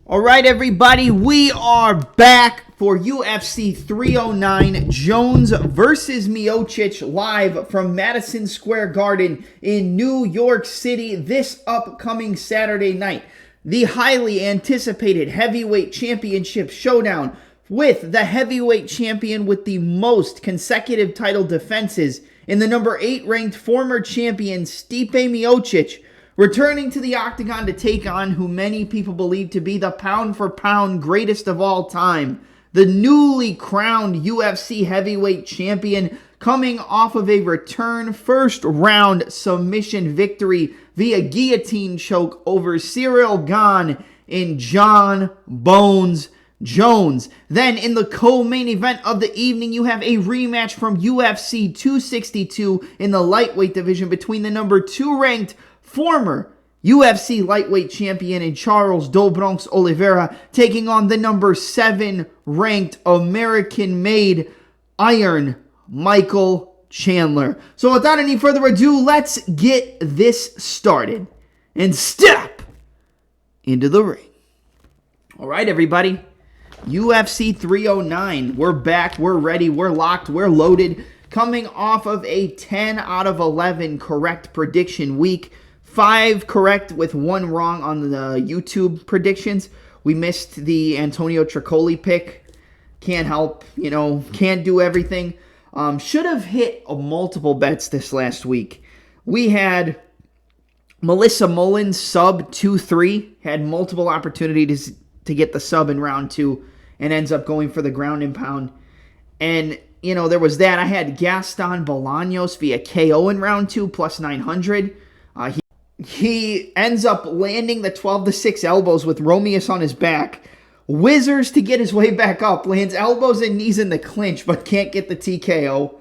All right, everybody, we are back for UFC 309, Jones versus Miocic, live from Madison Square Garden in New York City this upcoming Saturday night. The highly anticipated heavyweight championship showdown with the heavyweight champion with the most consecutive title defenses in the number 8 ranked former champion Stipe Miocic, returning to the octagon to take on who many people believe to be the pound-for-pound greatest of all time, the newly crowned UFC heavyweight champion, coming off of a return first-round submission victory via guillotine choke over Ciryl Gane in Jon Bones Jones. Then in the co-main event of the evening, you have a rematch from UFC 262 in the lightweight division between the number 2 ranked former UFC lightweight champion in Charles Do Bronx Oliveira taking on the number 7 ranked American-made Iron Michael Chandler. So without any further ado, let's get this started and step into the ring. All right, everybody. UFC 309. We're back. We're ready. We're locked. We're loaded. Coming off of a 10 out of 11 correct prediction week. 5 correct with 1 wrong on the YouTube predictions. We missed the Antonio Tricoli pick. Can't help, can't do everything. Should have hit multiple bets this last week. We had Melissa Mullins sub 2-3. Had multiple opportunities to get the sub in round 2 and ends up going for the ground and pound. And, there was that. I had Gaston Bolaños via KO in round 2 plus 900. He ends up landing the 12-6 elbows with Romeus on his back. Whizzers to get his way back up. Lands elbows and knees in the clinch, but can't get the TKO.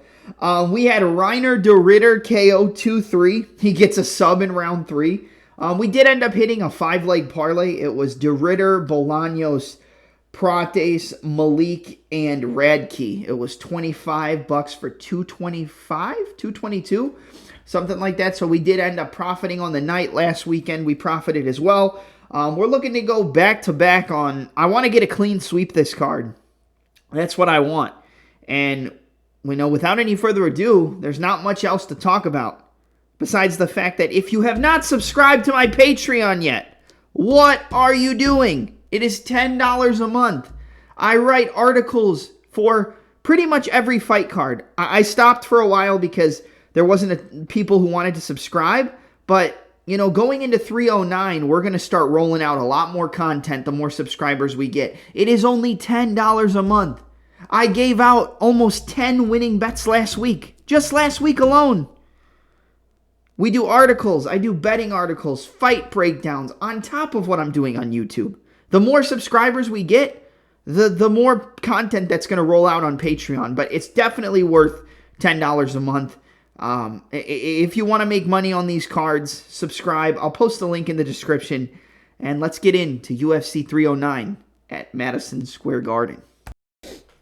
We had Reiner de Ridder KO 2-3. He gets a sub in round 3. We did end up hitting a 5-leg parlay. It was de Ridder, Bolaños, Prates, Malik, and Radke. It was $25 for 225, 222. Something like that. So we did end up profiting on the night. Last weekend we profited as well. We're looking to go back-to-back on... I want to get a clean sweep this card. That's what I want. And, without any further ado, there's not much else to talk about. Besides the fact that if you have not subscribed to my Patreon yet, what are you doing? It is $10 a month. I write articles for pretty much every fight card. I stopped for a while because... there wasn't people who wanted to subscribe, but, going into 309, we're going to start rolling out a lot more content the more subscribers we get. It is only $10 a month. I gave out almost 10 winning bets last week, just last week alone. We do articles. I do betting articles, fight breakdowns, on top of what I'm doing on YouTube. The more subscribers we get, the more content that's going to roll out on Patreon, but it's definitely worth $10 a month. If you want to make money on these cards, subscribe. I'll post the link in the description. And let's get into UFC 309 at Madison Square Garden.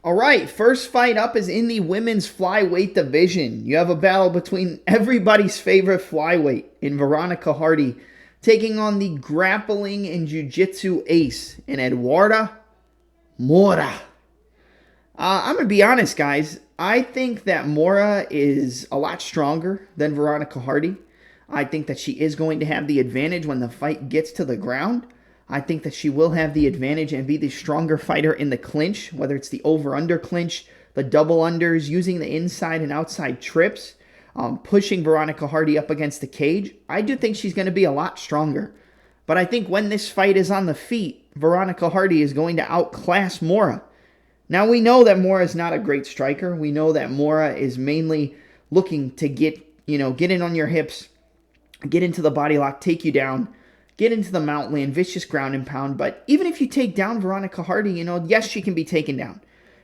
All right, first fight up is in the women's flyweight division. You have a battle between everybody's favorite flyweight in Veronica Hardy taking on the grappling and jiu-jitsu ace in Eduarda Moura. I'm going to be honest, guys. I think that Moura is a lot stronger than Veronica Hardy. I think that she is going to have the advantage when the fight gets to the ground. I think that she will have the advantage and be the stronger fighter in the clinch, whether it's the over-under clinch, the double unders, using the inside and outside trips, pushing Veronica Hardy up against the cage. I do think she's going to be a lot stronger. But I think when this fight is on the feet, Veronica Hardy is going to outclass Moura. Now, we know that Moura is not a great striker. We know that Moura is mainly looking to get in on your hips, get into the body lock, take you down, get into the mount land, vicious ground and pound. But even if you take down Veronica Hardy, yes, she can be taken down.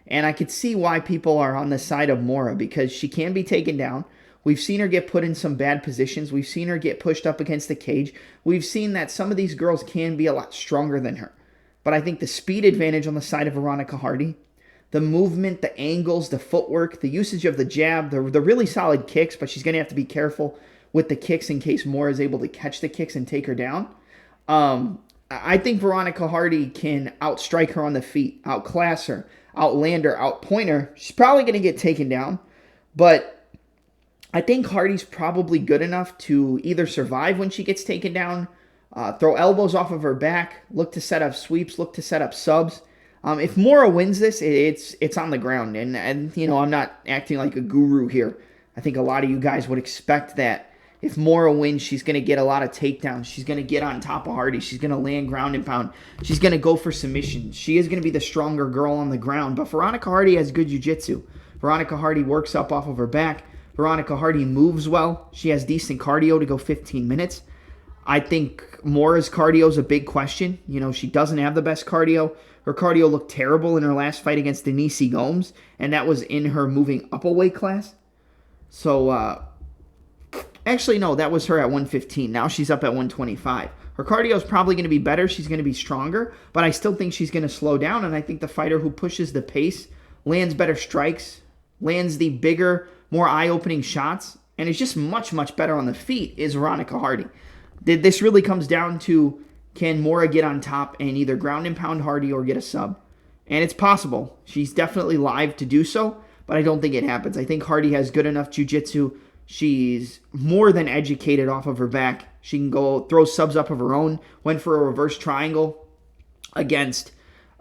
And I could see why people are on the side of Moura, because she can be taken down. We've seen her get put in some bad positions. We've seen her get pushed up against the cage. We've seen that some of these girls can be a lot stronger than her. But I think the speed advantage on the side of Veronica Hardy, the movement, the angles, the footwork, the usage of the jab, the really solid kicks, but she's going to have to be careful with the kicks in case Moura is able to catch the kicks and take her down. I think Veronica Hardy can outstrike her on the feet, outclass her, outland her, outpoint her. She's probably going to get taken down, but I think Hardy's probably good enough to either survive when she gets taken down, throw elbows off of her back, look to set up sweeps, look to set up subs. If Moura wins this, it's on the ground, and I'm not acting like a guru here. I think a lot of you guys would expect that. If Moura wins, she's going to get a lot of takedowns. She's going to get on top of Hardy. She's going to land ground and pound. She's going to go for submissions. She is going to be the stronger girl on the ground. But Veronica Hardy has good jiu-jitsu. Veronica Hardy works up off of her back. Veronica Hardy moves well. She has decent cardio to go 15 minutes. I think Moura's cardio is a big question. She doesn't have the best cardio. Her cardio looked terrible in her last fight against Diniz Gomes, and that was in her moving up a weight class. So, actually, no, that was her at 115. Now she's up at 125. Her cardio is probably going to be better. She's going to be stronger, but I still think she's going to slow down, and I think the fighter who pushes the pace, lands better strikes, lands the bigger, more eye-opening shots, and is just much, much better on the feet is Veronica Hardy. This really comes down to, can Moura get on top and either ground and pound Hardy or get a sub? And it's possible. She's definitely live to do so, but I don't think it happens. I think Hardy has good enough jiu-jitsu. She's more than educated off of her back. She can go throw subs up of her own. Went for a reverse triangle against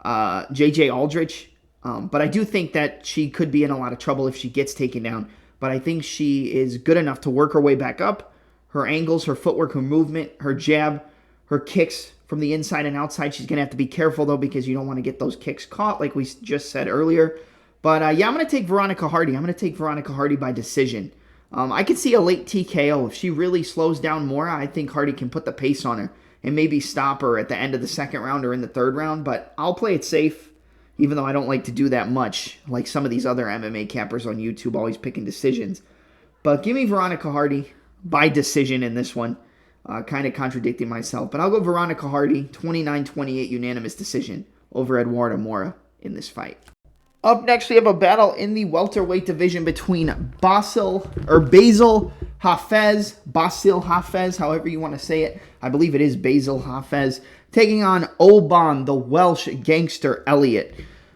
J.J. Aldrich. But I do think that she could be in a lot of trouble if she gets taken down. But I think she is good enough to work her way back up. Her angles, her footwork, her movement, her jab, her kicks from the inside and outside. She's going to have to be careful, though, because you don't want to get those kicks caught, like we just said earlier. But, I'm going to take Veronica Hardy. I'm going to take Veronica Hardy by decision. I could see a late TKO. If she really slows down Moura, I think Hardy can put the pace on her and maybe stop her at the end of the second round or in the third round. But I'll play it safe, even though I don't like to do that much, like some of these other MMA cappers on YouTube always picking decisions. But give me Veronica Hardy by decision in this one. Kind of contradicting myself. But I'll go Veronica Hardy, 29-28 unanimous decision over Eduardo Moura in this fight. Up next, we have a battle in the welterweight division between Basil Hafez, however you want to say it. I believe it is Basil Hafez, taking on Oban, the Welsh gangster Elliot.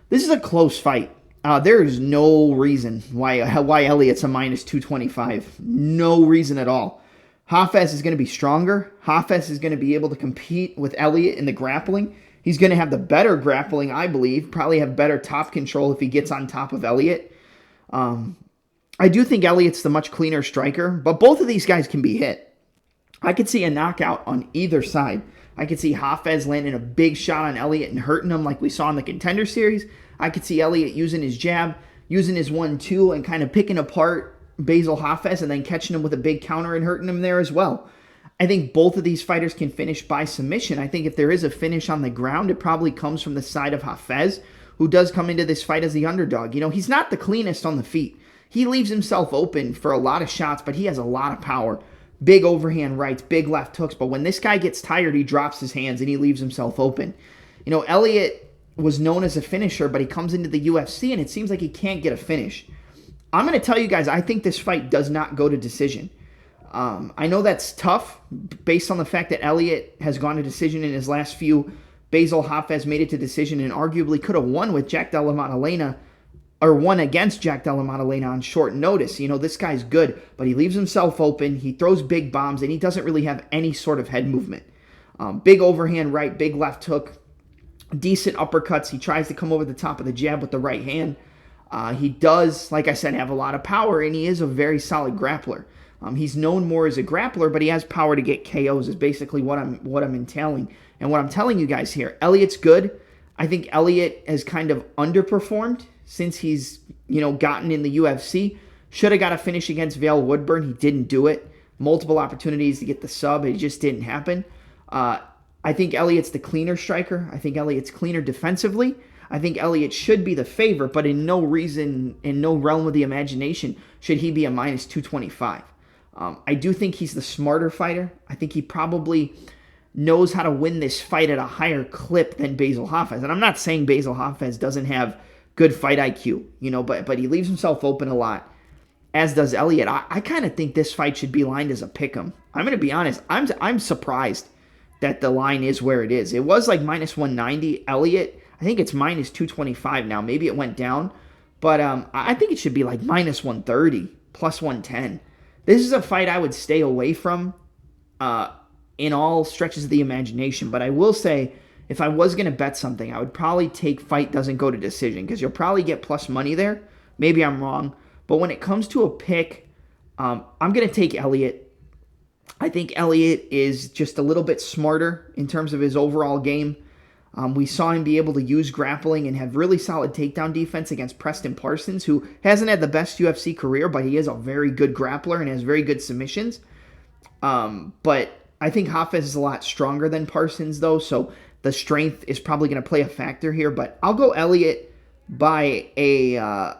This is a close fight. There is no reason why Elliot's a minus 225. No reason at all. Hafez is going to be stronger. Hafez is going to be able to compete with Elliot in the grappling. He's going to have the better grappling, I believe. Probably have better top control if he gets on top of Elliot. I do think Elliot's the much cleaner striker, but both of these guys can be hit. I could see a knockout on either side. I could see Hafez landing a big shot on Elliot and hurting him like we saw in the Contender Series. I could see Elliot using his jab, using his 1-2, and kind of picking apart Basil Hafez and then catching him with a big counter and hurting him there as well. I think both of these fighters can finish by submission. I think if there is a finish on the ground, it probably comes from the side of Hafez, who does come into this fight as the underdog. He's not the cleanest on the feet. He leaves himself open for a lot of shots, but he has a lot of power. Big overhand rights, big left hooks, but when this guy gets tired, he drops his hands and he leaves himself open. Elliot was known as a finisher, but he comes into the UFC and it seems like he can't get a finish. I'm going to tell you guys, I think this fight does not go to decision. I know that's tough based on the fact that Elliot has gone to decision in his last few. Basil Hafez made it to decision and arguably could have won with Jack Della Maddalena, or won against Jack Della Maddalena on short notice. This guy's good, but he leaves himself open. He throws big bombs, and he doesn't really have any sort of head movement. Big overhand right, big left hook, decent uppercuts. He tries to come over the top of the jab with the right hand. He does, like I said, have a lot of power, and he is a very solid grappler. He's known more as a grappler, but he has power to get KOs is basically what I'm entailing. And what I'm telling you guys here, Elliot's good. I think Elliot has kind of underperformed since he's, gotten in the UFC. Should have got a finish against Vail Woodburn. He didn't do it. Multiple opportunities to get the sub. It just didn't happen. I think Elliot's the cleaner striker. I think Elliot's cleaner defensively. I think Elliot should be the favorite, but in no realm of the imagination should he be a minus 225. I do think he's the smarter fighter. I think he probably knows how to win this fight at a higher clip than Basil Hafez. And I'm not saying Basil Hafez doesn't have good fight IQ, but he leaves himself open a lot, as does Elliot. I kind of think this fight should be lined as a pick'em. I'm going to be honest. I'm surprised that the line is where it is. It was like minus 190. Elliot, I think it's minus 225 now. Maybe it went down. But I think it should be like minus 130, plus 110. This is a fight I would stay away from in all stretches of the imagination. But I will say, if I was going to bet something, I would probably take fight doesn't go to decision, because you'll probably get plus money there. Maybe I'm wrong. But when it comes to a pick, I'm going to take Elliot. I think Elliot is just a little bit smarter in terms of his overall game. We saw him be able to use grappling and have really solid takedown defense against Preston Parsons, who hasn't had the best UFC career, but he is a very good grappler and has very good submissions. But I think Hafez is a lot stronger than Parsons, though, so the strength is probably going to play a factor here. But I'll go Elliot by a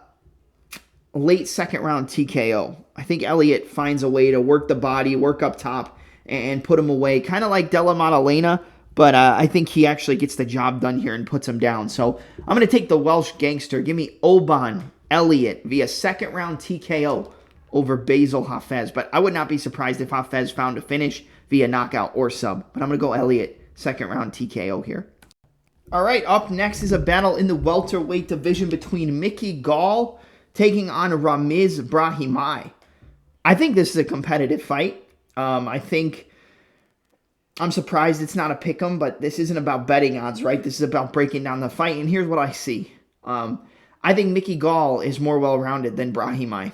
late second round TKO. I think Elliot finds a way to work the body, work up top, and put him away, kind of like Della Maddalena. But I think he actually gets the job done here and puts him down. So I'm going to take the Welsh gangster. Give me Oban Elliot via second round TKO over Basil Hafez. But I would not be surprised if Hafez found a finish via knockout or sub. But I'm going to go Elliot second round TKO here. All right, up next is a battle in the welterweight division between Gall taking on Ramiz Brahimaj. I think this is a competitive fight. I'm surprised it's not a pick'em, but this isn't about betting odds, right? This is about breaking down the fight, and here's what I see. I think Gall is more well-rounded than Brahimaj.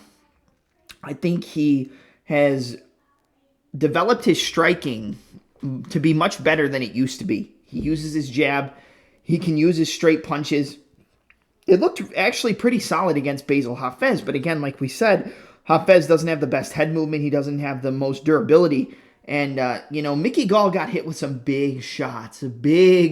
I think he has developed his striking to be much better than it used to be. He uses his jab. He can use his straight punches. It looked actually pretty solid against Basil Hafez, but again, like we said, Hafez doesn't have the best head movement. He doesn't have the most durability. And, Gall got hit with some big shots, and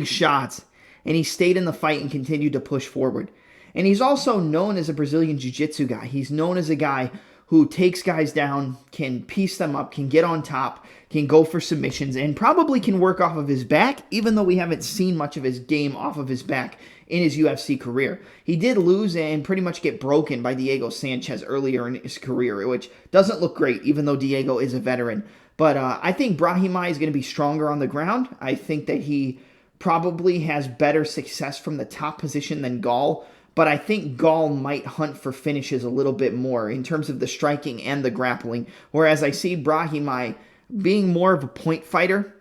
he stayed in the fight and continued to push forward. And he's also known as a Brazilian Jiu-Jitsu guy. He's known as a guy who takes guys down, can piece them up, can get on top, can go for submissions, and probably can work off of his back, even though we haven't seen much of his game off of his back in his UFC career. He did lose and pretty much get broken by Diego Sanchez earlier in his career, which doesn't look great, even though Diego is a veteran. But I think Brahimaj is going to be stronger on the ground. I think that he probably has better success from the top position than Gall. But I think Gall might hunt for finishes a little bit more in terms of the striking and the grappling. Whereas I see Brahimaj being more of a point fighter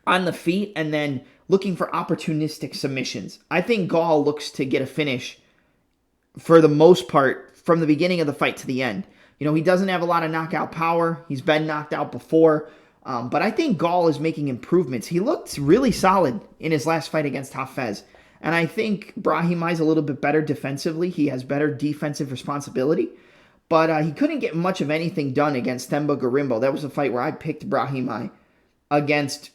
on the feet and then looking for opportunistic submissions. I think Gall looks to get a finish for the most part from the beginning of the fight to the end. He doesn't have a lot of knockout power. He's been knocked out before. But I think Gall is making improvements. He looked really solid in his last fight against Hafez. And I think Brahimaj is a little bit better defensively. He has better defensive responsibility. But he couldn't get much of anything done against Themba Gorimbo. That was a fight where I picked Brahimaj against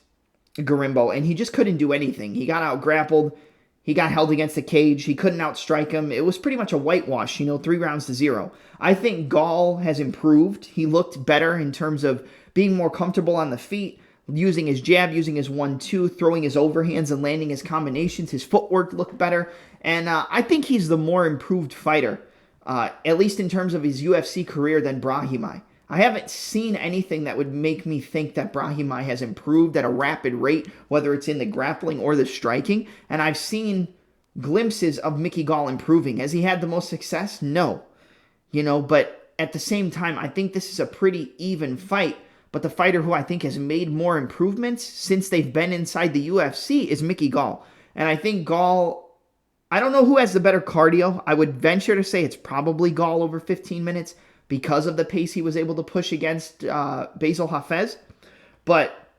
Gorimbo. And he just couldn't do anything. He got out-grappled. He got held against the cage. He couldn't outstrike him. It was pretty much a whitewash, 3-0. I think Gall has improved. He looked better in terms of being more comfortable on the feet, using his jab, using his 1-2, throwing his overhands and landing his combinations. His footwork looked better. And I think he's the more improved fighter, at least in terms of his UFC career, than Brahimaj. I haven't seen anything that would make me think that Brahimaj has improved at a rapid rate, whether it's in the grappling or the striking. And I've seen glimpses of Gall improving. Has he had the most success? No. But at the same time, I think this is a pretty even fight. But the fighter who I think has made more improvements since they've been inside the UFC is Gall. And I think Gall, I don't know who has the better cardio. I would venture to say it's probably Gall over 15 minutes. Because of the pace he was able to push against Basil Hafez. But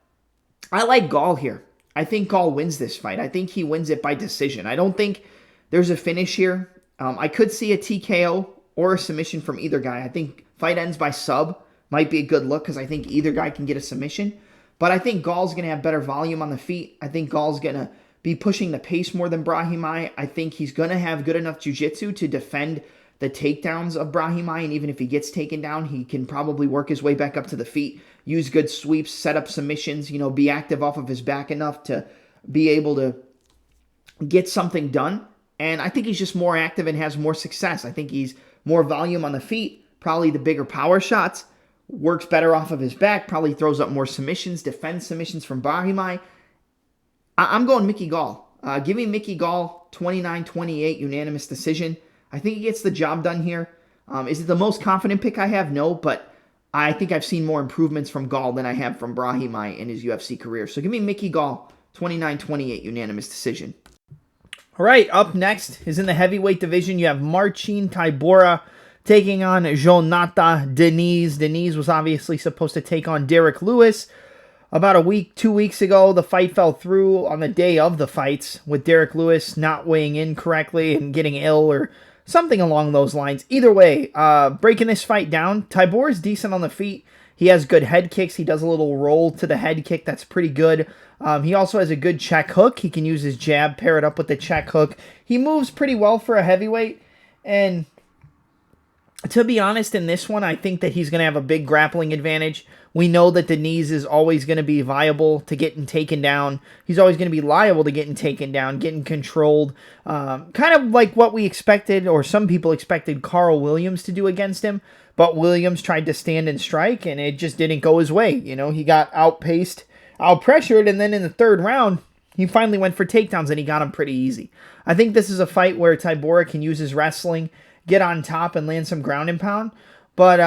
I like Gall here. I think Gall wins this fight. I think he wins it by decision. I don't think there's a finish here. I could see a TKO or a submission from either guy. I think fight ends by sub might be a good look because I think either guy can get a submission. But I think Gall's going to have better volume on the feet. I think Gall's going to be pushing the pace more than Brahimaj. I think he's going to have good enough jiu-jitsu to defend the takedowns of Brahimaj, and even if he gets taken down, he can probably work his way back up to the feet, use good sweeps, set up submissions, be active off of his back enough to be able to get something done. And I think he's just more active and has more success. I think he's more volume on the feet, probably the bigger power shots, works better off of his back, probably throws up more submissions, defends submissions from Brahimaj. I'm going Mickey Gall. Give me Mickey Gall, 29-28, unanimous decision. I think he gets the job done here. Is it the most confident pick I have? No, but I think I've seen more improvements from Gall than I have from Brahimaj in his UFC career. So give me Mickey Gall, 29-28, unanimous decision. All right, up next is in the heavyweight division. You have Marcin Tybura taking on Jonathan Diniz. Diniz was obviously supposed to take on Derek Lewis. About 2 weeks ago, the fight fell through on the day of the fights with Derek Lewis not weighing in correctly and getting ill or something along those lines. Either way, breaking this fight down, Tybura is decent on the feet. He has good head kicks. He does a little roll to the head kick. That's pretty good. He also has a good check hook. He can use his jab, pair it up with the check hook. He moves pretty well for a heavyweight. And to be honest, in this one, I think that he's going to have a big grappling advantage. We know that Diniz is always going to be viable to getting taken down. He's always going to be liable to getting taken down, getting controlled. Kind of like what we expected, or some people expected Carl Williams to do against him. But Williams tried to stand and strike, and it just didn't go his way. You know, he got outpaced, outpressured, and then in the third round, he finally went for takedowns, and he got him pretty easy. I think this is a fight where Tybura can use his wrestling, get on top, and land some ground and pound. But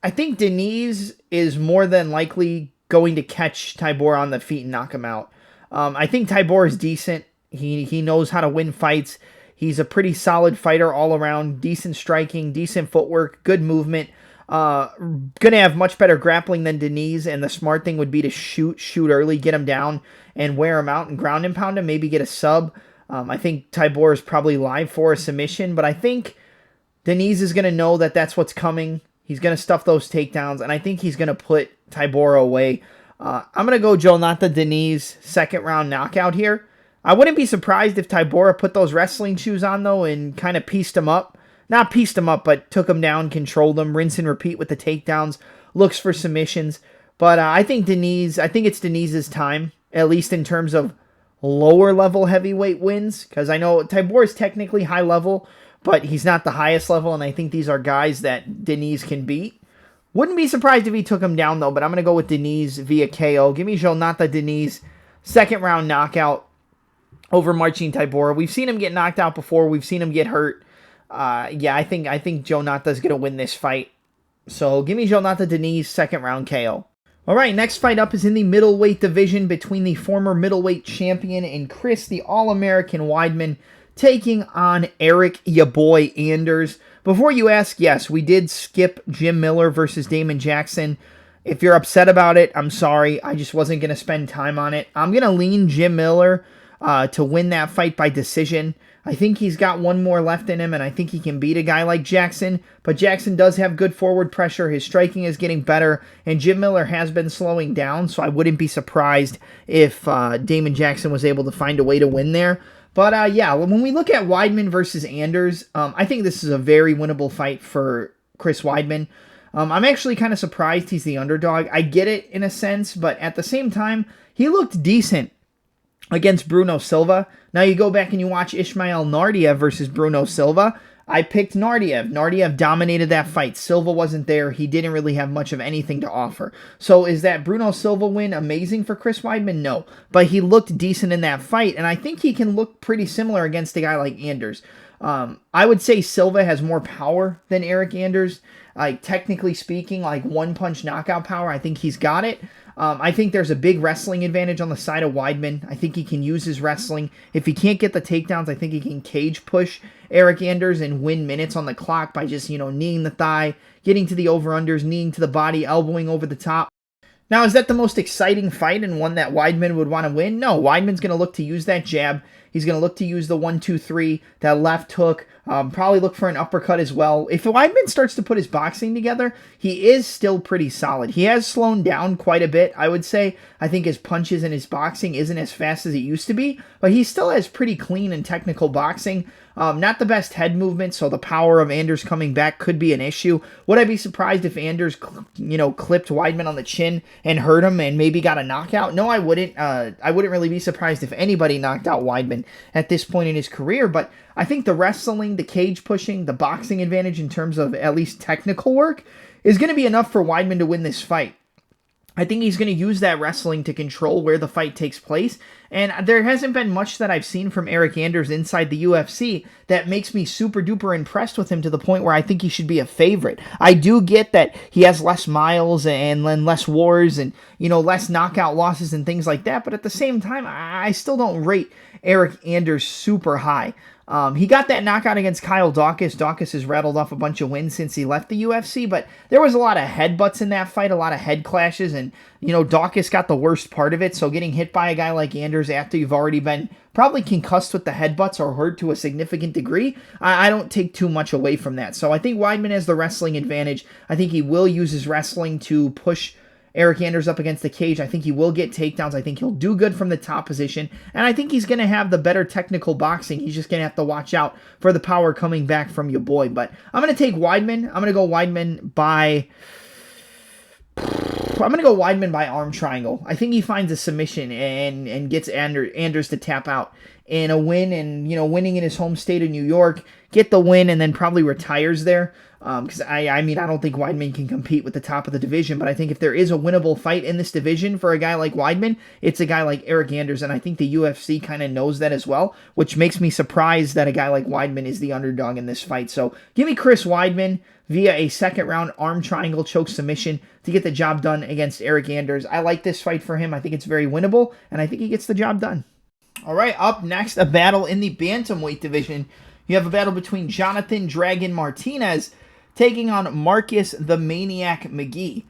I think Diniz is more than likely going to catch Tybura on the feet and knock him out. I think Tybura is decent. He knows how to win fights. He's a pretty solid fighter all around. Decent striking, decent footwork, good movement. Going to have much better grappling than Diniz, and the smart thing would be to shoot early, get him down, and wear him out and ground and pound him, maybe get a sub. I think Tybura is probably live for a submission, but I think Diniz is going to know that that's what's coming. He's going to stuff those takedowns, and I think he's going to put Tybura away. I'm going to go Jonathan Diniz, second round knockout here. I wouldn't be surprised if Tybura put those wrestling shoes on, though, and kind of pieced him up. Not pieced him up, but took him down, controlled him, rinse and repeat with the takedowns, looks for submissions. But I think it's Diniz's time, at least in terms of lower level heavyweight wins, because I know Tybura is technically high level, but he's not the highest level, and I think these are guys that Diniz can beat. Wouldn't be surprised if he took him down, though, but I'm going to go with Diniz via KO. Give me Jonathan Diniz, second round knockout over Marcin Tybura. We've seen him get knocked out before. We've seen him get hurt. I think Jonathan's going to win this fight. So give me Jonathan Diniz, second round KO. All right, next fight up is in the middleweight division between the former middleweight champion and Chris, the All-American Weidman, taking on Eric, ya boy, Anders. Before you ask, yes, we did skip Jim Miller versus Damon Jackson. If you're upset about it, I'm sorry. I just wasn't going to spend time on it. I'm going to lean Jim Miller to win that fight by decision. I think he's got one more left in him, and I think he can beat a guy like Jackson. But Jackson does have good forward pressure. His striking is getting better, and Jim Miller has been slowing down, so I wouldn't be surprised if Damon Jackson was able to find a way to win there. But when we look at Weidman versus Anders, I think this is a very winnable fight for Chris Weidman. I'm actually kind of surprised he's the underdog. I get it in a sense, but at the same time, he looked decent against Bruno Silva. Now you go back and you watch Ismail Naurdiev versus Bruno Silva. I picked Naurdiev. Naurdiev dominated that fight. Silva wasn't there. He didn't really have much of anything to offer. So is that Bruno Silva win amazing for Chris Weidman? No. But he looked decent in that fight, and I think he can look pretty similar against a guy like Anders. I would say Silva has more power than Eric Anders. Technically speaking, like one-punch knockout power, I think he's got it. I think there's a big wrestling advantage on the side of Weidman. I think he can use his wrestling. If he can't get the takedowns, I think he can cage push Eric Anders and win minutes on the clock by just, kneeing the thigh, getting to the over-unders, kneeing to the body, elbowing over the top. Now, is that the most exciting fight and one that Weidman would want to win? No, Weidman's going to look to use that jab. He's going to look to use the 1-2-3, that left hook, probably look for an uppercut as well. If Weidman starts to put his boxing together, he is still pretty solid. He has slowed down quite a bit, I would say. I think his punches and his boxing isn't as fast as it used to be, but he still has pretty clean and technical boxing. Not the best head movement, so the power of Anders coming back could be an issue. Would I be surprised if Anders, clipped Weidman on the chin and hurt him and maybe got a knockout? No, I wouldn't. I wouldn't really be surprised if anybody knocked out Weidman at this point in his career, but I think the wrestling, the cage pushing, the boxing advantage in terms of at least technical work is going to be enough for Weidman to win this fight. I think he's going to use that wrestling to control where the fight takes place, And there hasn't been much that I've seen from Eryk Anders inside the UFC that makes me super duper impressed with him to the point where I think he should be a favorite. I do get that he has less miles and less wars and, less knockout losses and things like that. But at the same time, I still don't rate Eryk Anders super high. He got that knockout against Kyle Daukaus. Daukaus has rattled off a bunch of wins since he left the UFC, but there was a lot of headbutts in that fight, a lot of head clashes, and, Daukaus got the worst part of it, so getting hit by a guy like Anders after you've already been probably concussed with the headbutts or hurt to a significant degree, I don't take too much away from that. So I think Weidman has the wrestling advantage. I think he will use his wrestling to push Eryk Anders up against the cage. I think he will get takedowns. I think he'll do good from the top position. And I think he's going to have the better technical boxing. He's just going to have to watch out for the power coming back from your boy. But I'm going to take Weidman. I'm going to go Weidman by arm triangle. I think he finds a submission and gets Anders to tap out in a win, and winning in his home state of New York, get the win, and then probably retires there. Because I don't think Weidman can compete with the top of the division, but I think if there is a winnable fight in this division for a guy like Weidman, it's a guy like Eryk Anders, and I think the UFC kind of knows that as well, which makes me surprised that a guy like Weidman is the underdog in this fight. So give me Chris Weidman via a second-round arm triangle choke submission to get the job done against Eryk Anders. I like this fight for him. I think it's very winnable, and I think he gets the job done. All right, up next, a battle in the bantamweight division. You have a battle between Jonathan Dragon Martinez taking on Marcus the Maniac McGhee.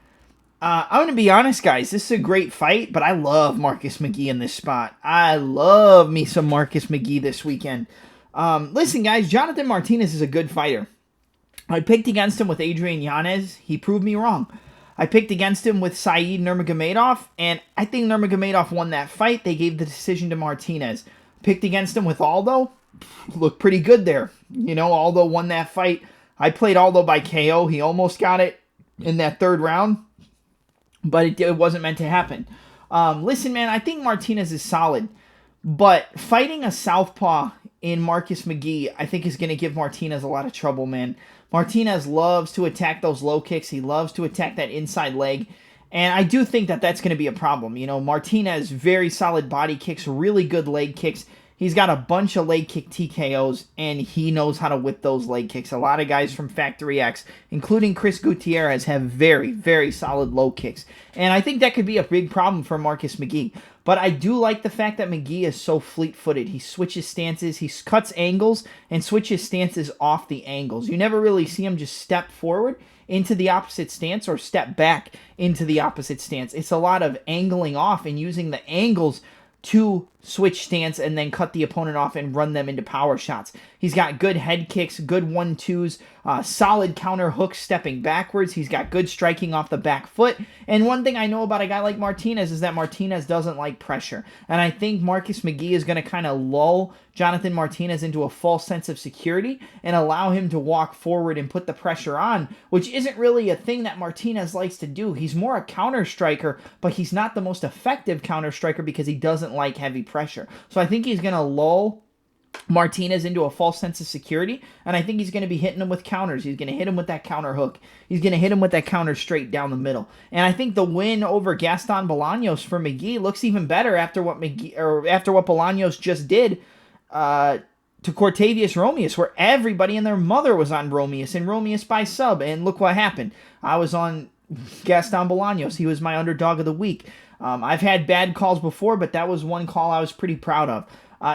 I'm going to be honest, guys. This is a great fight, but I love Marcus McGhee in this spot. I love me some Marcus McGhee this weekend. Listen, guys, Jonathan Martinez is a good fighter. I picked against him with Adrian Yanez. He proved me wrong. I picked against him with Saeed Nurmagomedov, and I think Nurmagomedov won that fight. They gave the decision to Martinez. Picked against him with Aldo. Looked pretty good there. Aldo won that fight. I played Aldo by KO. He almost got it in that third round, but it wasn't meant to happen. Listen, man, I think Martinez is solid, but fighting a southpaw in Marcus McGhee, I think is going to give Martinez a lot of trouble, man. Martinez loves to attack those low kicks. He loves to attack that inside leg, and I do think that that's going to be a problem. Martinez, very solid body kicks, really good leg kicks. He's got a bunch of leg kick TKOs, and he knows how to whip those leg kicks. A lot of guys from Factory X, including Chris Gutierrez, have very, very solid low kicks. And I think that could be a big problem for Marcus McGhee. But I do like the fact that McGhee is so fleet-footed. He switches stances, he cuts angles, and switches stances off the angles. You never really see him just step forward into the opposite stance or step back into the opposite stance. It's a lot of angling off and using the angles to switch stance and then cut the opponent off and run them into power shots. He's got good head kicks, good 1-2s, solid counter hooks stepping backwards. He's got good striking off the back foot. And one thing I know about a guy like Martinez is that Martinez doesn't like pressure. And I think Marcus McGhee is going to kind of lull Jonathan Martinez into a false sense of security and allow him to walk forward and put the pressure on, which isn't really a thing that Martinez likes to do. He's more a counter striker, but he's not the most effective counter striker because he doesn't like heavy pressure. So I think he's going to lull Martinez into a false sense of security, and I think he's going to be hitting him with counters. He's going to hit him with that counter hook. He's going to hit him with that counter straight down the middle. And I think the win over Gaston Bolaños for McGhee looks even better after what Bolaños just did to Cortavius Romeus, where everybody and their mother was on Romeus and Romeus by sub, and look what happened. I was on Gaston Bolaños. He was my underdog of the week. I've had bad calls before, but that was one call I was pretty proud of.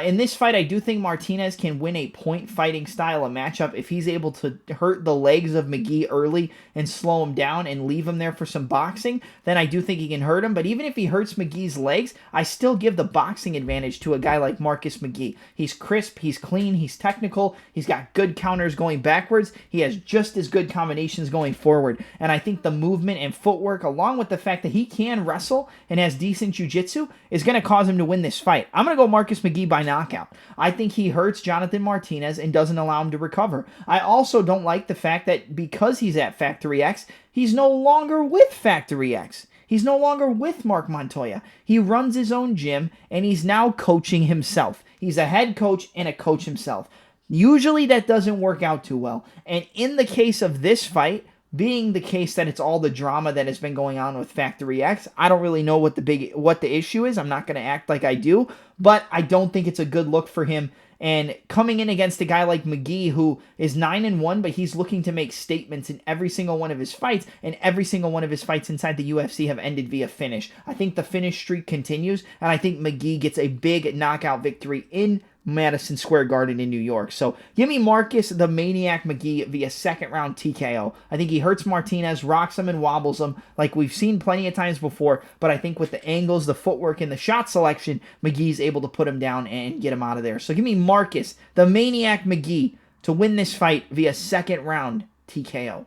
In this fight, I do think Martinez can win a point fighting style of matchup if he's able to hurt the legs of McGhee early and slow him down and leave him there for some boxing. Then I do think he can hurt him. But even if he hurts McGee's legs, I still give the boxing advantage to a guy like Marcus McGhee. He's crisp, he's clean, he's technical, he's got good counters going backwards, he has just as good combinations going forward. And I think the movement and footwork, along with the fact that he can wrestle and has decent jiu-jitsu, is going to cause him to win this fight. I'm going to go Marcus McGhee by knockout. I think he hurts Jonathan Martinez and doesn't allow him to recover. I also don't like the fact that because he's at Factory X, he's no longer with Factory X. He's no longer with Mark Montoya. He runs his own gym, and he's now coaching himself. He's a head coach and a coach himself. Usually that doesn't work out too well. And in the case of this fight, being the case that it's all the drama that has been going on with Factory X, I don't really know what the issue is. I'm not going to act like I do, but I don't think it's a good look for him. And coming in against a guy like McGhee, who is 9-1, but he's looking to make statements in every single one of his fights, and every single one of his fights inside the UFC have ended via finish. I think the finish streak continues, and I think McGhee gets a big knockout victory in Madison Square Garden in New York. So give me Marcus the Maniac McGhee via second round TKO. I think he hurts Martinez, rocks him and wobbles him like we've seen plenty of times before, but I think with the angles, the footwork, and the shot selection, McGee's able to put him down and get him out of there. So give me Marcus the Maniac McGhee to win this fight via second round TKO.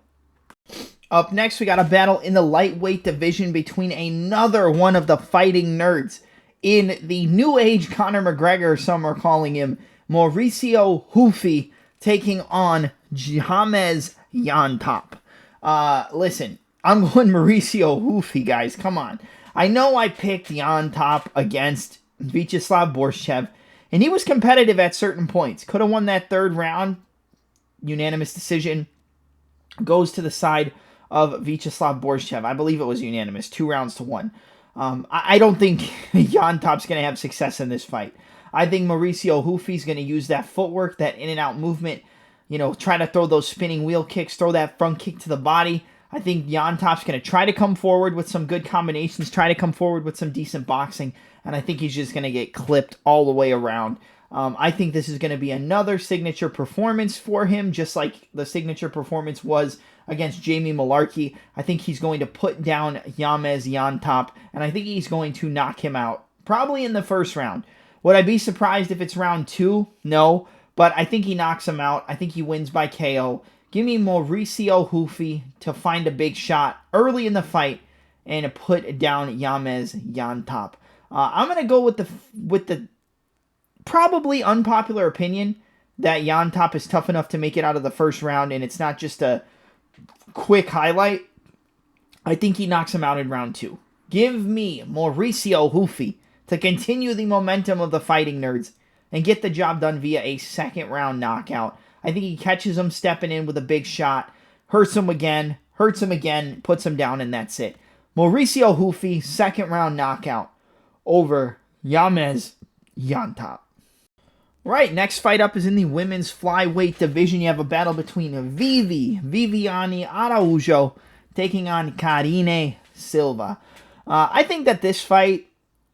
Up next, we got a battle in the lightweight division between another one of the fighting nerds in the new age Conor McGregor, some are calling him, Mauricio Ruffy, taking on Hafez Llontop. Listen, I'm going Mauricio Ruffy, guys. Come on. I know I picked Llontop against Vyacheslav Borshchev, and he was competitive at certain points. Could have won that third round. Unanimous decision. Goes to the side of Vyacheslav Borshchev. I believe it was unanimous. 2-1. I don't think Llontop's going to have success in this fight. I think Mauricio Ruffy's going to use that footwork, that in and out movement, try to throw those spinning wheel kicks, throw that front kick to the body. I think Llontop's going to try to come forward with some good combinations, try to come forward with some decent boxing, and I think he's just going to get clipped all the way around. I think this is going to be another signature performance for him, just like the signature performance was against Jamie Mullarkey. I think he's going to put down Hafez Llontop, and I think he's going to knock him out, probably in the first round. Would I be surprised if it's round 2? No, but I think he knocks him out. I think he wins by KO. Give me Mauricio Ruffy to find a big shot early in the fight and to put down Hafez Llontop. I'm going to go with the probably unpopular opinion that Llontop is tough enough to make it out of the first round, and it's not just a quick highlight. I think he knocks him out in round 2. Give me Mauricio Ruffy to continue the momentum of the fighting nerds and get the job done via a second round knockout. I think he catches him stepping in with a big shot, hurts him again, puts him down, and that's it. Mauricio Ruffy, second round knockout over Hafez Llontop. Right, next fight up is in the women's flyweight division. You have a battle between Viviane Araujo taking on Karine Silva. I think that this fight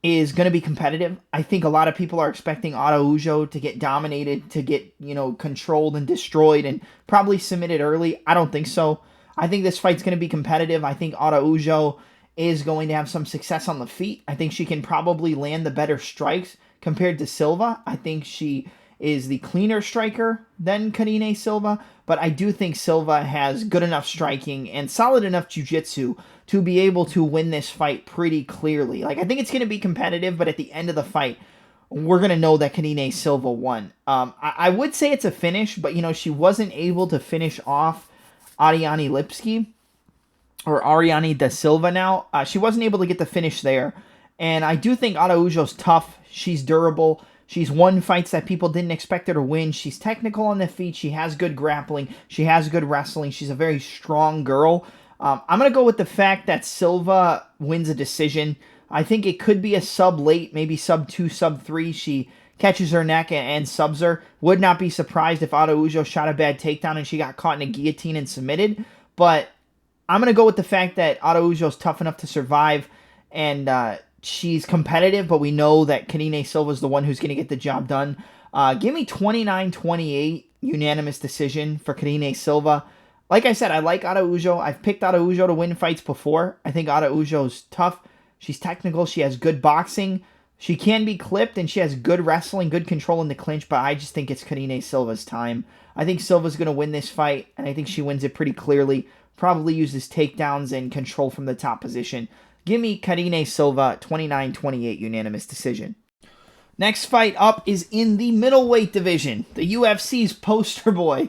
is going to be competitive. I think a lot of people are expecting Araujo to get dominated, to get, controlled and destroyed and probably submitted early. I don't think so. I think this fight's going to be competitive. I think Araujo is going to have some success on the feet. I think she can probably land the better strikes compared to Silva. I think she is the cleaner striker than Karine Silva, but I do think Silva has good enough striking and solid enough jiu-jitsu to be able to win this fight pretty clearly. I think it's going to be competitive, but at the end of the fight, we're going to know that Karine Silva won. I would say it's a finish, but, she wasn't able to finish off Ariane Lipski, or Ariane da Silva now. She wasn't able to get the finish there. And I do think Araujo's tough. She's durable. She's won fights that people didn't expect her to win. She's technical on the feet. She has good grappling. She has good wrestling. She's a very strong girl. I'm going to go with the fact that Silva wins a decision. I think it could be a sub late, maybe sub 2, sub 3. She catches her neck and subs her. Would not be surprised if Araujo shot a bad takedown and she got caught in a guillotine and submitted. But I'm going to go with the fact that Araujo's tough enough to survive, and she's competitive, but we know that Karine Silva is the one who's going to get the job done. Give me 29-28 unanimous decision for Karine Silva. Like I said, I like Araujo. I've picked Araujo to win fights before. I think Araujo's tough. She's technical. She has good boxing. She can be clipped, and she has good wrestling, good control in the clinch, but I just think it's Karine Silva's time. I think Silva's going to win this fight, and I think she wins it pretty clearly. Probably uses takedowns and control from the top position. Give me Karine Silva, 29-28 unanimous decision. Next fight up is in the middleweight division. The UFC's poster boy.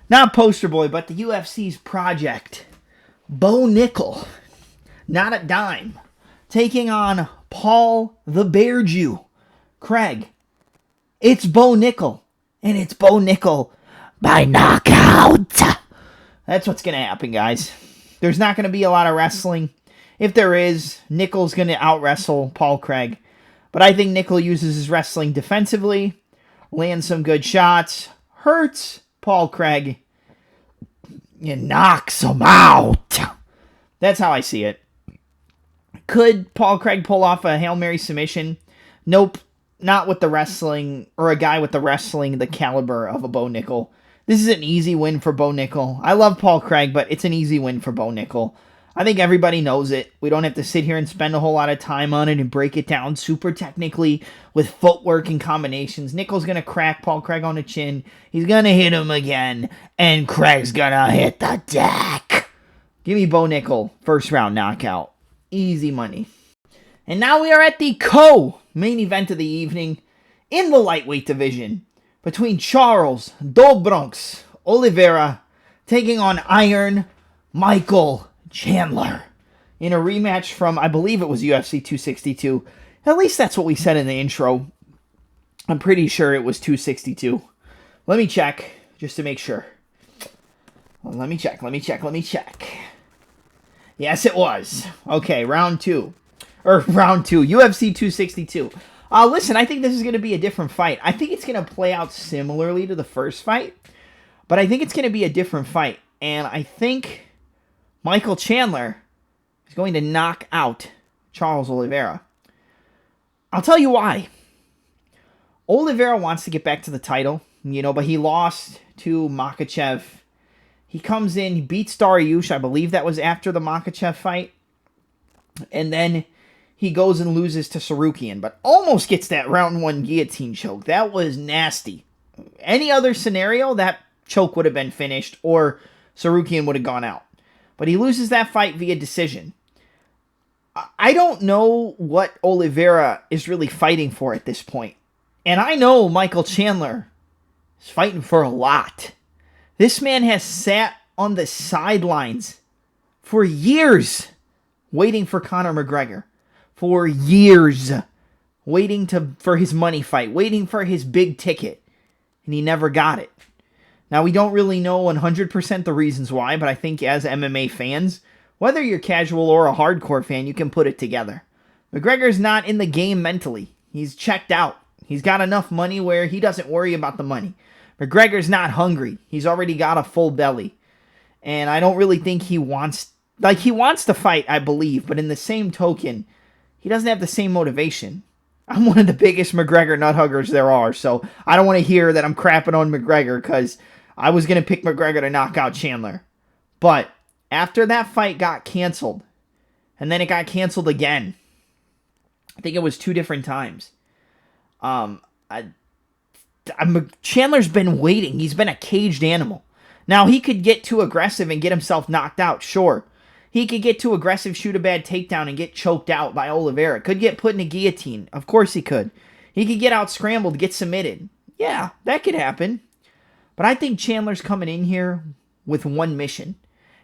Not poster boy, but the UFC's project. Bo Nickal. Not a dime. Taking on Paul the Bear Jew. Craig. It's Bo Nickal. And it's Bo Nickal by knockout. That's what's going to happen, guys. There's not going to be a lot of wrestling. If there is, Nickal's going to out-wrestle Paul Craig. But I think Nickal uses his wrestling defensively, lands some good shots, hurts Paul Craig, and knocks him out. That's how I see it. Could Paul Craig pull off a Hail Mary submission? Nope. Not with the wrestling, or a guy with the wrestling, the caliber of a Bo Nickal. This is an easy win for Bo Nickal. I love Paul Craig, but it's an easy win for Bo Nickal. I think everybody knows it. We don't have to sit here and spend a whole lot of time on it and break it down super technically with footwork and combinations. Nickal's going to crack Paul Craig on the chin. He's going to hit him again, and Craig's going to hit the deck. Give me Bo Nickal, first round knockout. Easy money. And now we are at the co-main event of the evening in the lightweight division between Charles "Do Bronx" Oliveira taking on Iron Michael Chandler in a rematch from, I believe it was UFC 262. At least that's what we said in the intro. I'm pretty sure it was 262. Let me check just to make sure. Well, let me check. Yes, it was. Okay, round two, UFC 262. Listen, I think this is going to be a different fight. I think it's going to play out similarly to the first fight, but I think it's going to be a different fight. And I think Michael Chandler is going to knock out Charles Oliveira. I'll tell you why. Oliveira wants to get back to the title, but he lost to Makhachev. He comes in, he beats Dariush. I believe that was after the Makhachev fight. And then he goes and loses to Sarukian, but almost gets that round one guillotine choke. That was nasty. Any other scenario, that choke would have been finished, or Sarukian would have gone out. But he loses that fight via decision. I don't know what Oliveira is really fighting for at this point. And I know Michael Chandler is fighting for a lot. This man has sat on the sidelines for years waiting for Conor McGregor. For years waiting for his money fight, waiting for his big ticket. And he never got it. Now, we don't really know 100% the reasons why, but I think as MMA fans, whether you're casual or a hardcore fan, you can put it together. McGregor's not in the game mentally. He's checked out. He's got enough money where he doesn't worry about the money. McGregor's not hungry. He's already got a full belly. And I don't really think he wants to fight, I believe, but in the same token, he doesn't have the same motivation. I'm one of the biggest McGregor nut huggers there are, so I don't want to hear that I'm crapping on McGregor because I was going to pick McGregor to knock out Chandler. But after that fight got canceled, and then it got canceled again, I think it was 2 different times. Chandler's been waiting. He's been a caged animal. Now, he could get too aggressive and get himself knocked out, sure. He could get too aggressive, shoot a bad takedown, and get choked out by Oliveira. Could get put in a guillotine. Of course he could. He could get out scrambled, get submitted. Yeah, that could happen. But I think Chandler's coming in here with one mission.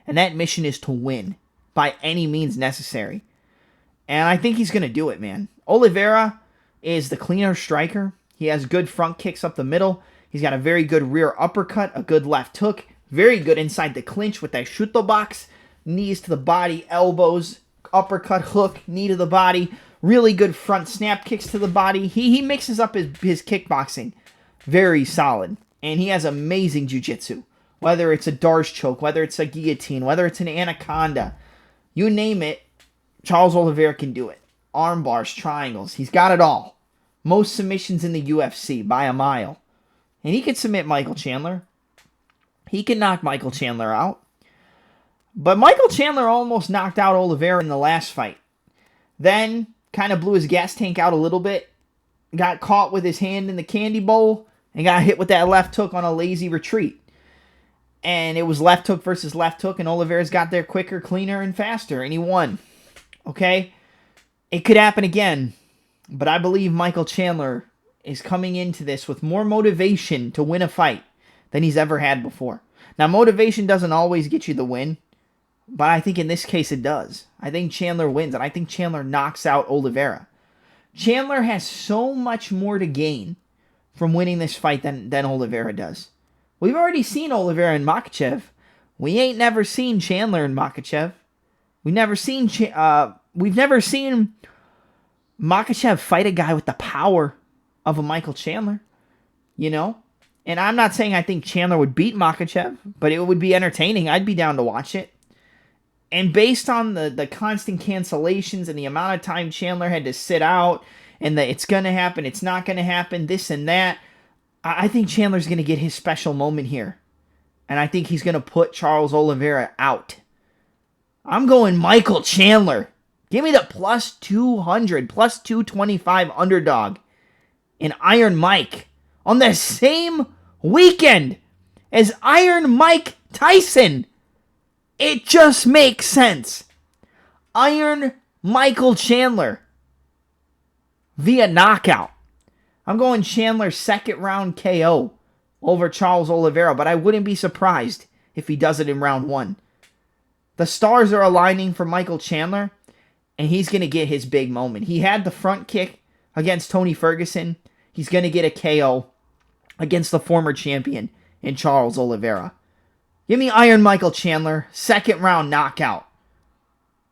And that mission is to win by any means necessary. And I think he's going to do it, man. Oliveira is the cleaner striker. He has good front kicks up the middle. He's got a very good rear uppercut, a good left hook. Very good inside the clinch with that shuto box. Knees to the body, elbows, uppercut, hook, knee to the body. Really good front snap kicks to the body. He mixes up his kickboxing. Very solid. And he has amazing jiu-jitsu. Whether it's a Darce choke, whether it's a guillotine, whether it's an anaconda. You name it, Charles Oliveira can do it. Arm bars, triangles. He's got it all. Most submissions in the UFC by a mile. And he can submit Michael Chandler. He can knock Michael Chandler out. But Michael Chandler almost knocked out Oliveira in the last fight. Then kind of blew his gas tank out a little bit. Got caught with his hand in the candy bowl. And got hit with that left hook on a lazy retreat. And it was left hook versus left hook. And Oliveira's got there quicker, cleaner, and faster. And he won. Okay? It could happen again. But I believe Michael Chandler is coming into this with more motivation to win a fight than he's ever had before. Now, motivation doesn't always get you the win. But I think in this case it does. I think Chandler wins. And I think Chandler knocks out Oliveira. Chandler has so much more to gain from winning this fight than Oliveira does. We've already seen Oliveira and Makhachev We ain't never seen Chandler and Makhachev. We've never seen Makhachev fight a guy with the power of a Michael Chandler, you know? And I'm not saying I think Chandler would beat Makhachev, but it would be entertaining. I'd be down to watch it. And based on the constant cancellations and the amount of time Chandler had to sit out and the it's going to happen, it's not going to happen, this and that, I think Chandler's going to get his special moment here. And I think he's going to put Charles Oliveira out. I'm going Michael Chandler. Give me the plus 200, plus 225 underdog in Iron Mike on the same weekend as Iron Mike Tyson. It just makes sense. Iron Michael Chandler via knockout. I'm going Chandler second round KO over Charles Oliveira, but I wouldn't be surprised if he does it in round 1. The stars are aligning for Michael Chandler, and he's going to get his big moment. He had the front kick against Tony Ferguson. He's going to get a KO against the former champion in Charles Oliveira. Give me Iron Michael Chandler, second round knockout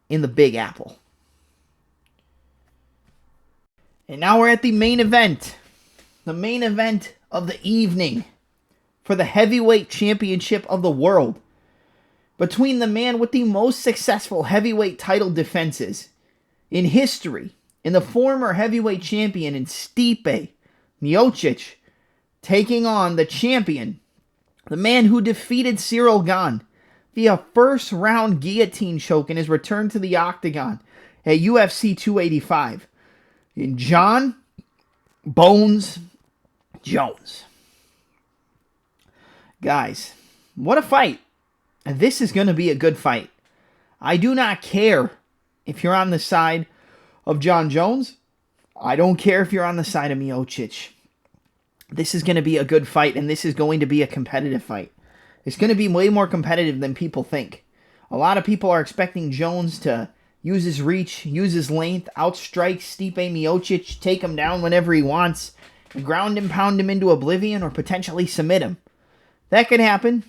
in the Big Apple. And now we're at the main event. The main event of the evening for the heavyweight championship of the world. Between the man with the most successful heavyweight title defenses in history, and the former heavyweight champion in Stipe Miocic, taking on the champion, the man who defeated Cyril Gane via first-round guillotine choke in his return to the octagon at UFC 285, in Jon Bones Jones. Guys, what a fight. This is going to be a good fight. I do not care if you're on the side of Jon Jones. I don't care if you're on the side of Miocic. This is going to be a good fight, and this is going to be a competitive fight. It's going to be way more competitive than people think. A lot of people are expecting Jones to use his reach, use his length, outstrike Stipe Miocic, take him down whenever he wants, and ground and pound him into oblivion or potentially submit him. That could happen.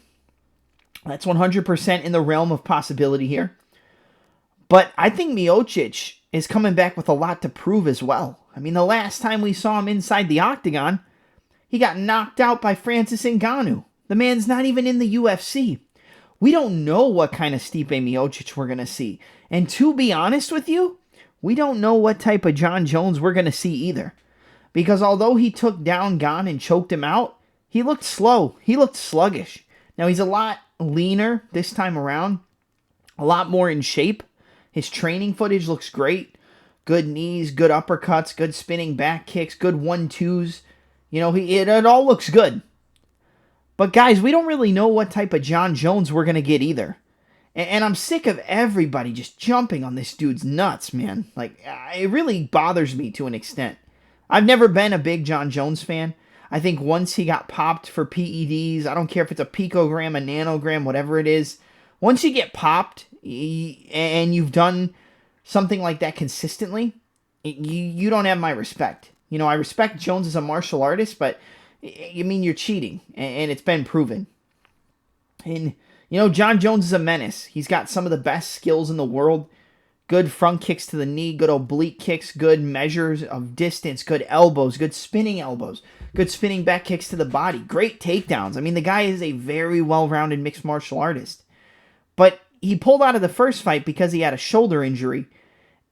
That's 100% in the realm of possibility here. But I think Miocic is coming back with a lot to prove as well. I mean, the last time we saw him inside the octagon, he got knocked out by Francis Ngannou. The man's not even in the UFC. We don't know what kind of Stipe Miocic we're going to see. And to be honest with you, we don't know what type of Jon Jones we're going to see either. Because although he took down Gane and choked him out, he looked slow. He looked sluggish. Now, he's a lot leaner this time around. A lot more in shape. His training footage looks great. Good knees, good uppercuts, good spinning back kicks, good 1-2s. You know, it all looks good. But guys, we don't really know what type of Jon Jones we're going to get either. And I'm sick of everybody just jumping on this dude's nuts, man. Like, it really bothers me to an extent. I've never been a big Jon Jones fan. I think once he got popped for PEDs, I don't care if it's a picogram, a nanogram, whatever it is. Once you get popped and you've done something like that consistently, you don't have my respect. You know, I respect Jones as a martial artist, but I mean, you're cheating, and it's been proven. And, you know, Jon Jones is a menace. He's got some of the best skills in the world. Good front kicks to the knee, good oblique kicks, good measures of distance, good elbows, good spinning elbows, good spinning back kicks to the body, great takedowns. I mean, the guy is a very well-rounded mixed martial artist. But he pulled out of the first fight because he had a shoulder injury.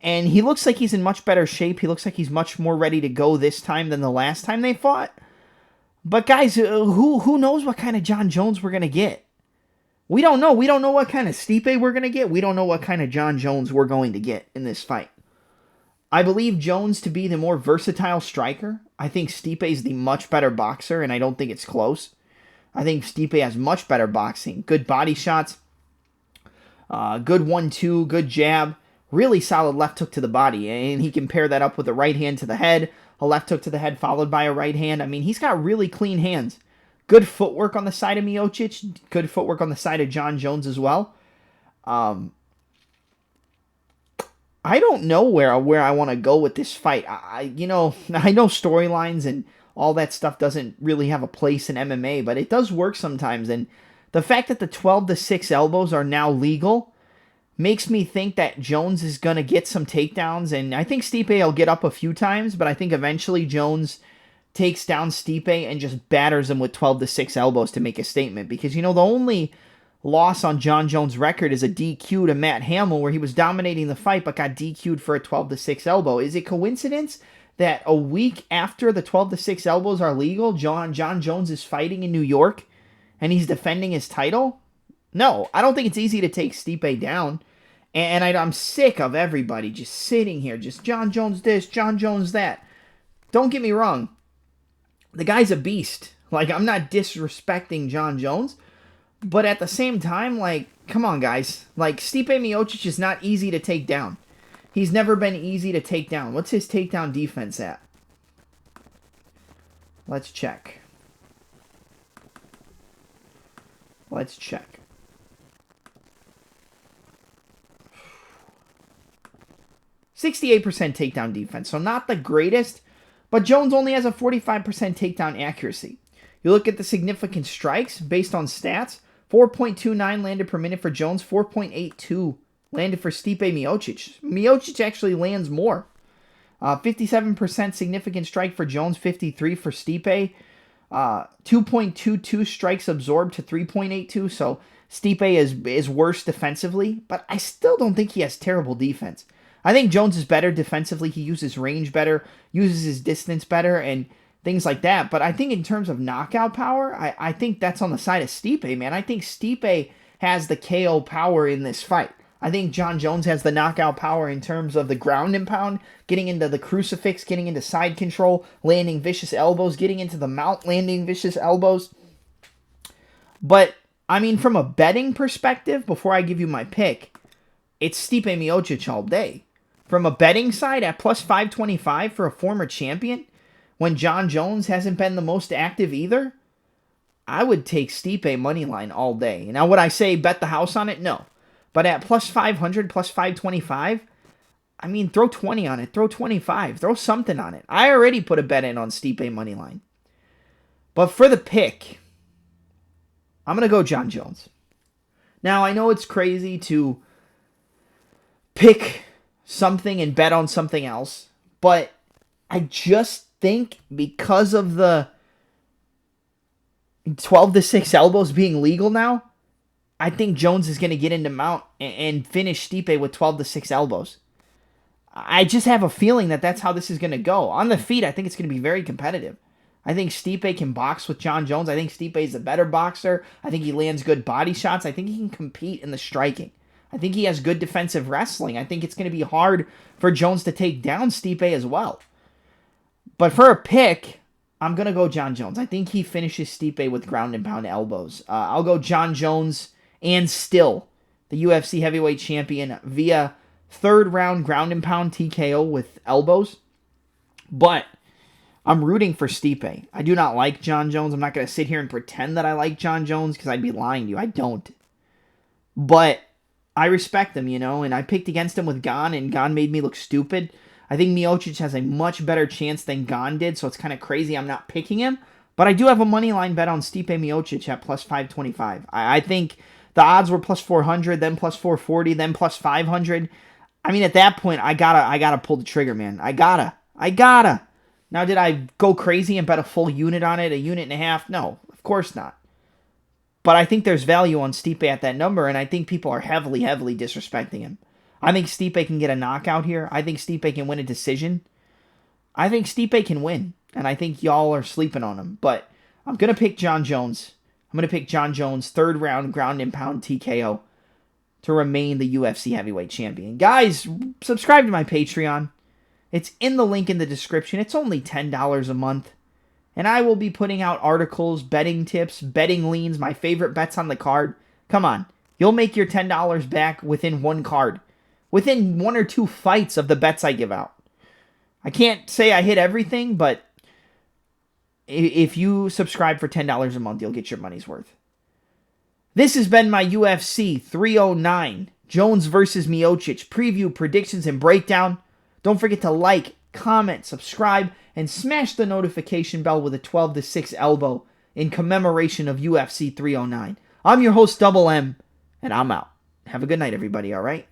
And he looks like he's in much better shape. He looks like he's much more ready to go this time than the last time they fought. But guys, who knows what kind of Jon Jones we're going to get? We don't know. We don't know what kind of Stipe we're going to get. We don't know what kind of Jon Jones we're going to get in this fight. I believe Jones to be the more versatile striker. I think Stipe is the much better boxer, and I don't think it's close. I think Stipe has much better boxing. Good body shots. Good 1-2, good jab. Really solid left hook to the body, and he can pair that up with a right hand to the head, a left hook to the head followed by a right hand. I mean, he's got really clean hands. Good footwork on the side of Miocic. Good footwork on the side of Jon Jones as well. I don't know where I want to go with this fight. I know storylines and all that stuff doesn't really have a place in MMA, but it does work sometimes. And The fact that the 12-6 elbows are now legal makes me think that Jones is going to get some takedowns, and I think Stipe will get up a few times, but I think eventually Jones takes down Stipe and just batters him with 12-6 elbows to make a statement. Because, the only loss on Jon Jones' record is a DQ to Matt Hamill, where he was dominating the fight but got DQ'd for a 12-6 elbow. Is it coincidence that a week after the 12-6 elbows are legal, Jon Jones is fighting in New York and he's defending his title? No, I don't think it's easy to take Stipe down. And I'm sick of everybody just sitting here, just Jon Jones this, Jon Jones that. Don't get me wrong. The guy's a beast. Like, I'm not disrespecting Jon Jones. But at the same time, like, come on, guys. Like, Stipe Miocic is not easy to take down. He's never been easy to take down. What's his takedown defense at? Let's check. Let's check. .68% takedown defense, so not the greatest, but Jones only has a 45% takedown accuracy. You look at the significant strikes based on stats, 4.29 landed per minute for Jones, 4.82 landed for Stipe Miocic. Miocic actually lands more. 57% significant strike for Jones, 53 for Stipe. 2.22 strikes absorbed to 3.82, so Stipe is worse defensively, but I still don't think he has terrible defense. I think Jones is better defensively. He uses range better, uses his distance better, and things like that. But I think in terms of knockout power, I think that's on the side of Stipe, man. I think Stipe has the KO power in this fight. I think Jon Jones has the knockout power in terms of the ground and pound, getting into the crucifix, getting into side control, landing vicious elbows, getting into the mount, landing vicious elbows. But, I mean, from a betting perspective, before I give you my pick, it's Stipe Miocic all day. From a betting side, at plus 525 for a former champion, when Jon Jones hasn't been the most active either, I would take Stipe moneyline all day. Now, would I say bet the house on it? No. But at plus 500, plus 525, I mean, throw 20 on it. Throw 25. Throw something on it. I already put a bet in on Stipe moneyline. But for the pick, I'm going to go Jon Jones. Now, I know it's crazy to pick something and bet on something else, but I just think because of the 12-6 elbows being legal now, I think Jones is going to get into mount and finish Stipe with 12-6 elbows. I just have a feeling that that's how this is going to go. On the feet, I think it's going to be very competitive. I think Stipe can box with Jon Jones. I think Stipe is a better boxer. I think he lands good body shots. I think he can compete in the striking. I think he has good defensive wrestling. I think it's going to be hard for Jones to take down Stipe as well. But for a pick, I'm going to go Jon Jones. I think he finishes Stipe with ground and pound elbows. I'll go Jon Jones and still the UFC heavyweight champion via third round ground and pound TKO with elbows. But I'm rooting for Stipe. I do not like Jon Jones. I'm not going to sit here and pretend that I like Jon Jones because I'd be lying to you. I don't. But I respect him, and I picked against him with Gall, and Gall made me look stupid. I think Miocic has a much better chance than Gall did, so it's kind of crazy I'm not picking him. But I do have a moneyline bet on Stipe Miocic at plus 525. I think the odds were plus 400, then plus 440, then plus 500. I mean, at that point, I gotta pull the trigger, man. I gotta. Now, did I go crazy and bet a full unit on it, a unit and a half? No, of course not. But I think there's value on Stipe at that number, and I think people are heavily, heavily disrespecting him. I think Stipe can get a knockout here. I think Stipe can win a decision. I think Stipe can win, and I think y'all are sleeping on him. But I'm going to pick Jon Jones. I'm going to pick Jon Jones, third round ground and pound TKO to remain the UFC heavyweight champion. Guys, subscribe to my Patreon. It's in the link in the description. It's only $10 a month. And I will be putting out articles, betting tips, betting leans, my favorite bets on the card. Come on. You'll make your $10 back within one card. Within one or two fights of the bets I give out. I can't say I hit everything, but if you subscribe for $10 a month, you'll get your money's worth. This has been my UFC 309 Jones versus Miocic preview, predictions, and breakdown. Don't forget to like, comment, subscribe, and smash the notification bell with a 12-6 elbow in commemoration of UFC 309. I'm your host, Double M, and I'm out. Have a good night, everybody, all right?